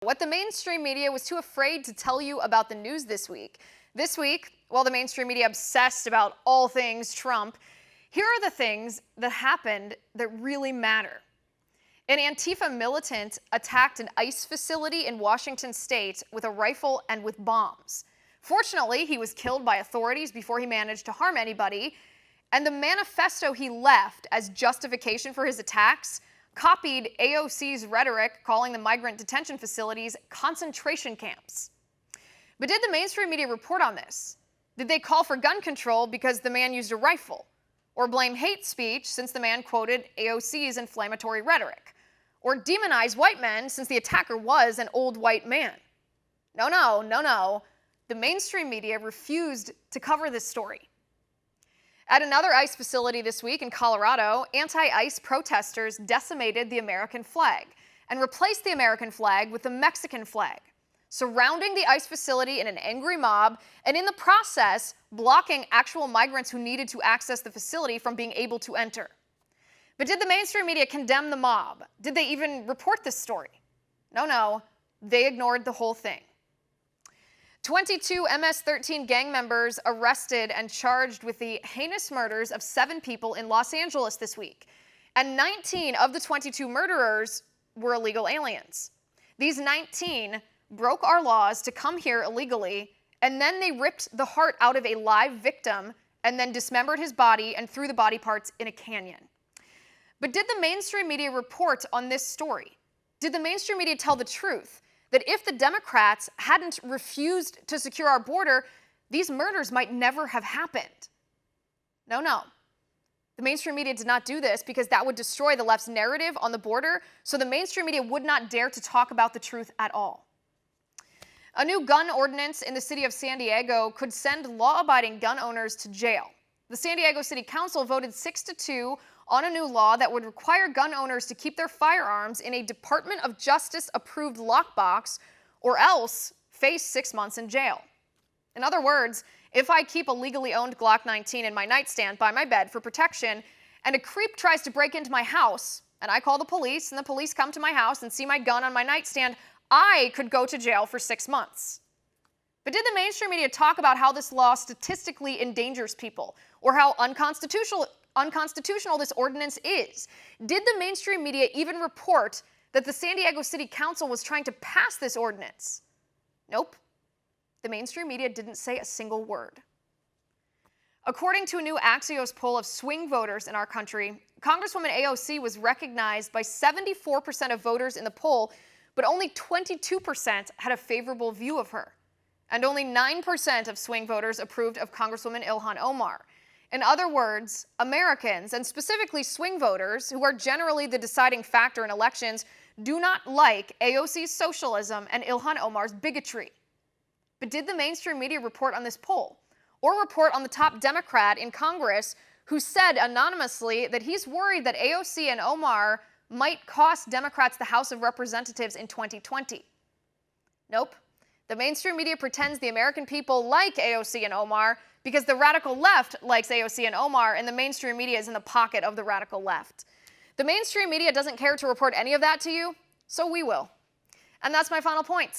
What the mainstream media was too afraid to tell you about the news this week. This week, while the mainstream media obsessed about all things Trump, here are the things that happened that really matter. An Antifa militant attacked an ICE facility in Washington state with a rifle and with bombs. Fortunately, he was killed by authorities before he managed to harm anybody, and the manifesto he left as justification for his attacks copied AOC's rhetoric calling the migrant detention facilities concentration camps. But did the mainstream media report on this? Did they call for gun control because the man used a rifle? Or blame hate speech since the man quoted AOC's inflammatory rhetoric? Or demonize white men since the attacker was an old white man? No. The mainstream media refused to cover this story. At another ICE facility this week in Colorado, anti-ICE protesters decimated the American flag and replaced the American flag with the Mexican flag, surrounding the ICE facility in an angry mob and in the process blocking actual migrants who needed to access the facility from being able to enter. But did the mainstream media condemn the mob? Did they even report this story? No, they ignored the whole thing. 22 MS-13 gang members arrested and charged with the heinous murders of 7 people in Los Angeles this week. And 19 of the 22 murderers were illegal aliens. These 19 broke our laws to come here illegally, and then they ripped the heart out of a live victim and then dismembered his body and threw the body parts in a canyon. But did the mainstream media report on this story? Did the mainstream media tell the truth? That if the Democrats hadn't refused to secure our border, these murders might never have happened. No. The mainstream media did not do this because that would destroy the left's narrative on the border, so the mainstream media would not dare to talk about the truth at all. A new gun ordinance in the city of San Diego could send law-abiding gun owners to jail. The San Diego City Council voted 6-2 on a new law that would require gun owners to keep their firearms in a Department of Justice-approved lockbox or else face 6 months in jail. In other words, if I keep a legally owned Glock 19 in my nightstand by my bed for protection, and a creep tries to break into my house, and I call the police, and the police come to my house and see my gun on my nightstand, I could go to jail for 6 months. But did the mainstream media talk about how this law statistically endangers people, or how unconstitutional this ordinance is? Did the mainstream media even report that the San Diego City Council was trying to pass this ordinance? Nope. The mainstream media didn't say a single word. According to a new Axios poll of swing voters in our country, Congresswoman AOC was recognized by 74% of voters in the poll, but only 22% had a favorable view of her. And only 9% of swing voters approved of Congresswoman Ilhan Omar. In other words, Americans, and specifically swing voters, who are generally the deciding factor in elections, do not like AOC's socialism and Ilhan Omar's bigotry. But did the mainstream media report on this poll? Or report on the top Democrat in Congress who said anonymously that he's worried that AOC and Omar might cost Democrats the House of Representatives in 2020? Nope. The mainstream media pretends the American people like AOC and Omar because the radical left likes AOC and Omar, and the mainstream media is in the pocket of the radical left. The mainstream media doesn't care to report any of that to you, so we will. And that's my final point.